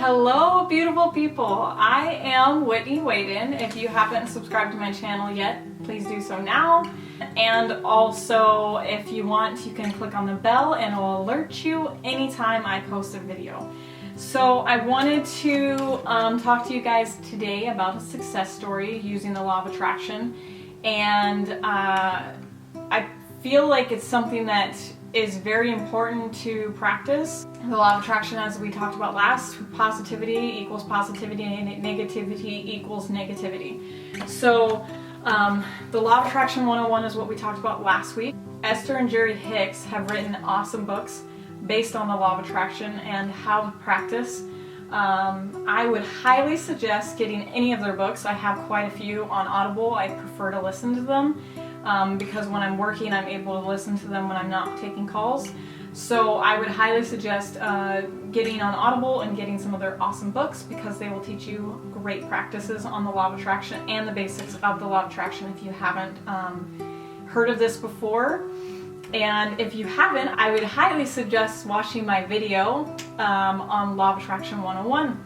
Hello beautiful people, I am Whitney Waden. If you haven't subscribed to my channel yet, please do so now. And also, if you want, you can click on the bell and it will alert you anytime I post a video. So I wanted to talk to you guys today about a success story using the law of attraction. And I feel like it's something that is very important to practice. The law of attraction, as we talked about last, positivity equals positivity and negativity equals negativity. So the law of attraction 101 is what we talked about last week. Esther and Jerry Hicks have written awesome books based on the law of attraction and how to practice. I would highly suggest getting any of their books. I have quite a few on Audible. I prefer to listen to them because when I'm working, I'm able to listen to them when I'm not taking calls. So I would highly suggest getting on Audible and getting some of their awesome books because they will teach you great practices on the law of attraction and the basics of the law of attraction if you haven't heard of this before. And if you haven't, I would highly suggest watching my video on Law of Attraction 101.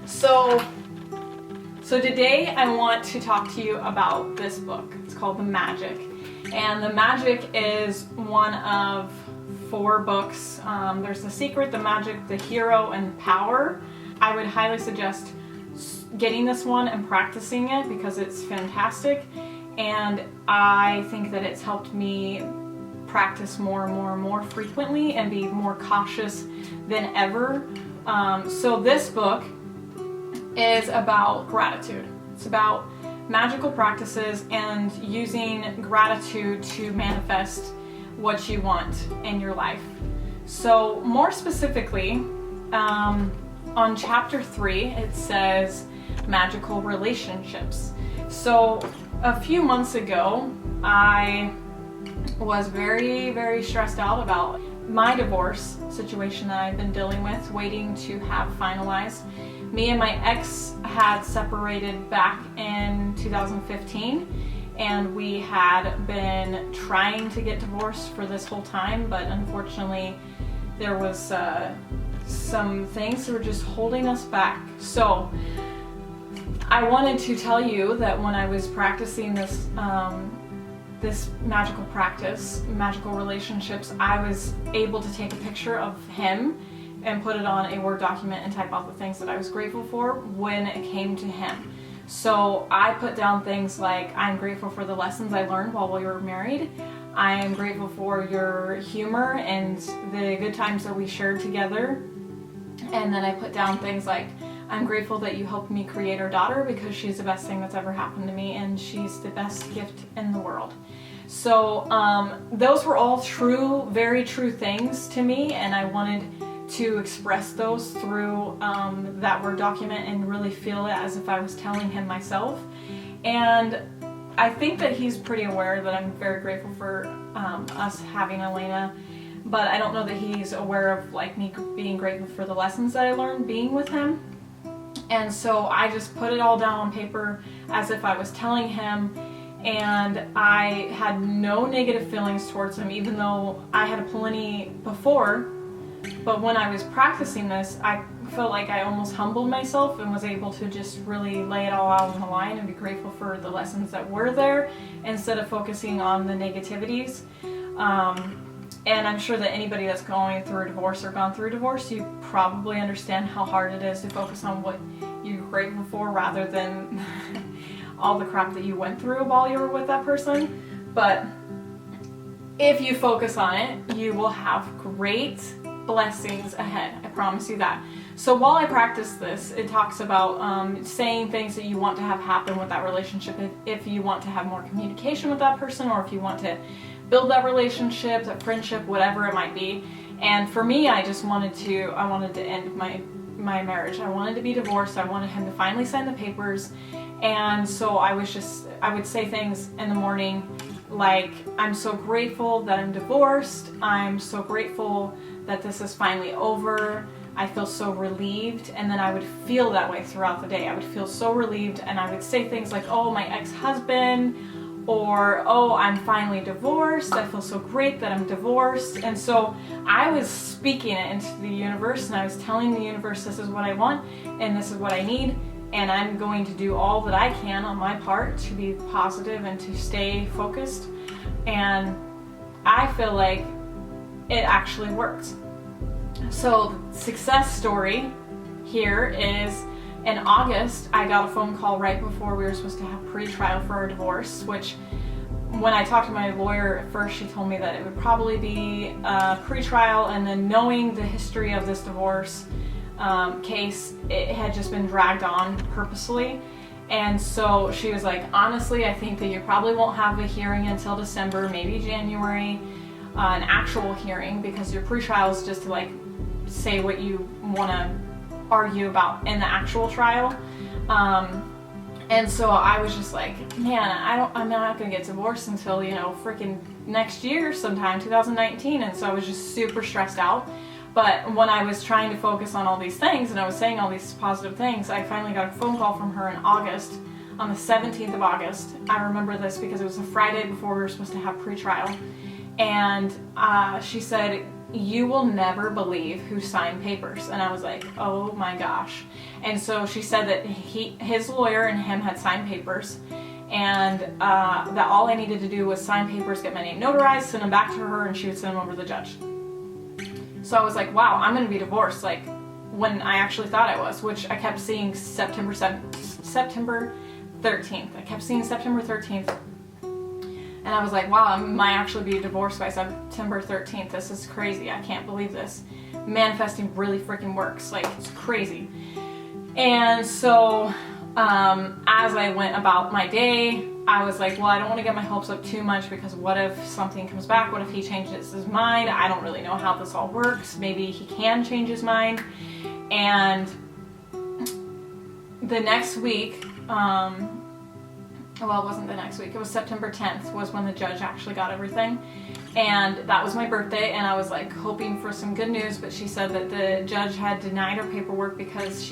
So today I want to talk to you about this book. It's called The Magic. And The Magic is one of 4 books. There's The Secret, The Magic, The Hero, and Power. I would highly suggest getting this one and practicing it because it's fantastic. And I think that it's helped me practice more and more and more frequently and be more cautious than ever. So this book is about gratitude. It's about magical practices and using gratitude to manifest what you want in your life. So more specifically, on chapter 3, it says magical relationships. So a few months ago, I was very stressed out about my divorce situation that I've been dealing with, waiting to have finalized. Me and my ex had separated back in 2015, and we had been trying to get divorced for this whole time, but unfortunately there was some things that were just holding us back. So I wanted to tell you that when I was practicing this this magical practice, magical relationships, I was able to take a picture of him and put it on a Word document and type out the things that I was grateful for when it came to him. So I put down things like, I'm grateful for the lessons I learned while we were married. I am grateful for your humor and the good times that we shared together. And then I put down things like, I'm grateful that you helped me create our daughter because she's the best thing that's ever happened to me and she's the best gift in the world. So those were all true, very true things to me, and I wanted to express those through that Word document and really feel it as if I was telling him myself. And I think that he's pretty aware that I'm very grateful for us having Elena, but I don't know that he's aware of like me being grateful for the lessons that I learned being with him. And so I just put it all down on paper as if I was telling him, and I had no negative feelings towards him, even though I had plenty before. But when I was practicing this, I felt like I almost humbled myself and was able to just really lay it all out on the line and be grateful for the lessons that were there instead of focusing on the negativities. And I'm sure that anybody that's going through a divorce or gone through a divorce, you probably understand how hard it is to focus on what you're grateful for rather than all the crap that you went through while you were with that person. But if you focus on it, you will have great blessings ahead. I promise you that. So while I practice this, it talks about saying things that you want to have happen with that relationship. If you want to have more communication with that person, or if you want to build that relationship, that friendship, whatever it might be. And for me, I wanted to end my marriage. I wanted to be divorced. I wanted him to finally sign the papers. And so I would say things in the morning like, I'm so grateful that I'm divorced. I'm so grateful that this is finally over. I feel so relieved. And then I would feel that way throughout the day. I would feel so relieved, and I would say things like, oh, my ex-husband, or, oh, I'm finally divorced, I feel so great that I'm divorced. And so I was speaking it into the universe, and I was telling the universe, this is what I want and this is what I need, and I'm going to do all that I can on my part to be positive and to stay focused. And I feel like it actually worked. So the success story here is, in August, I got a phone call right before we were supposed to have pre-trial for our divorce, which when I talked to my lawyer at first, she told me that it would probably be a pre-trial, and then knowing the history of this divorce case, it had just been dragged on purposely. And so she was like, honestly, I think that you probably won't have a hearing until December, maybe January, an actual hearing, because your pre-trial is just to like say what you want to argue about in the actual trial. And so I was just like, man, I'm not gonna get divorced until, you know, freaking next year sometime, 2019. And so I was just super stressed out. But when I was trying to focus on all these things and I was saying all these positive things, I finally got a phone call from her in August, on the 17th of August. I remember this because it was a Friday before we were supposed to have pre-trial. And she said, you will never believe who signed papers. And I was like, oh my gosh. And so she said that his lawyer and him had signed papers, and that all I needed to do was sign papers, get my name notarized, send them back to her, and she would send them over to the judge. So I was like, wow, I'm going to be divorced, like when I actually thought I was, which I kept seeing September 13th. I kept seeing September 13th. And I was like, wow, I might actually be divorced by September 13th. This is crazy. I can't believe this. Manifesting really freaking works. Like, it's crazy. And so as I went about my day, I was like, well, I don't want to get my hopes up too much, because what if something comes back? What if he changes his mind? I don't really know how this all works. Maybe he can change his mind. And the next week, well, it wasn't the next week, it was September 10th was when the judge actually got everything. And that was my birthday, and I was like hoping for some good news, but she said that the judge had denied her paperwork because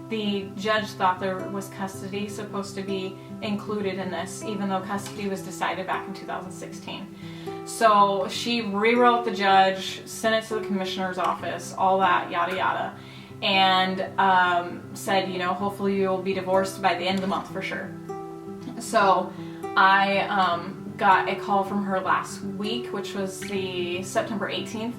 the judge thought there was custody supposed to be included in this, even though custody was decided back in 2016. So she rewrote the judge, sent it to the commissioner's office, all that, yada yada, and said, you know, hopefully you'll be divorced by the end of the month for sure. So I got a call from her last week, which was the September 18th,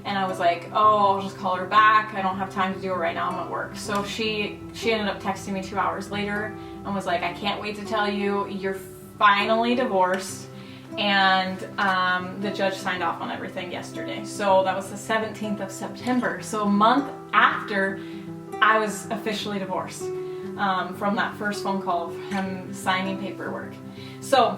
and I was like, oh, I'll just call her back. I don't have time to do it right now, I'm at work. So she ended up texting me 2 hours later and was like, I can't wait to tell you, you're finally divorced. And the judge signed off on everything yesterday. So that was the 17th of September. So a month after I was officially divorced. From that first phone call of him signing paperwork. So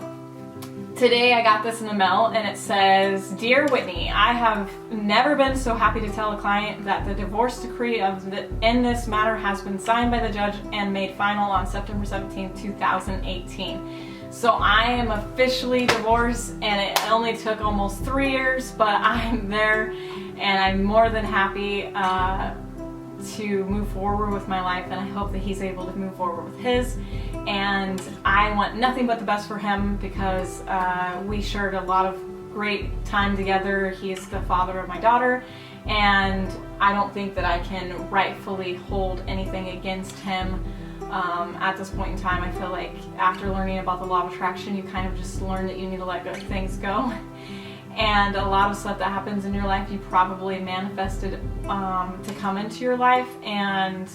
today I got this in the mail, and it says, Dear Whitney, I have never been so happy to tell a client that the divorce decree in this matter has been signed by the judge and made final on September 17, 2018. So I am officially divorced, and it only took almost 3 years, but I'm there, and I'm more than happy to move forward with my life, and I hope that he's able to move forward with his. And I want nothing but the best for him, because we shared a lot of great time together. He is the father of my daughter, and I don't think that I can rightfully hold anything against him at this point in time. I feel like after learning about the law of attraction, you kind of just learn that you need to let things go. And a lot of stuff that happens in your life, you probably manifested to come into your life. And,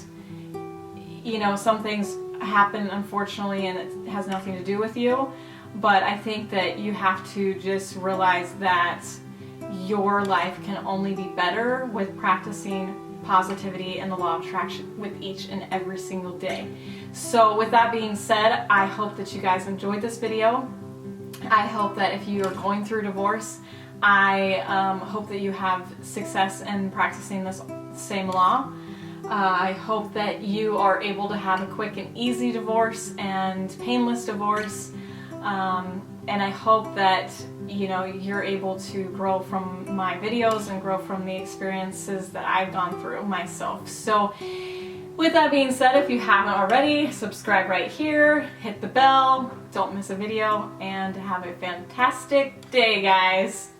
you know, some things happen, unfortunately, and it has nothing to do with you. But I think that you have to just realize that your life can only be better with practicing positivity and the law of attraction with each and every single day. So with that being said, I hope that you guys enjoyed this video. I hope that if you are going through divorce, I hope that you have success in practicing this same law. I hope that you are able to have a quick and easy divorce and painless divorce. And I hope that, you know, you're able to grow from my videos and grow from the experiences that I've gone through myself. So with that being said, if you haven't already, subscribe right here, hit the bell, don't miss a video, and have a fantastic day, guys.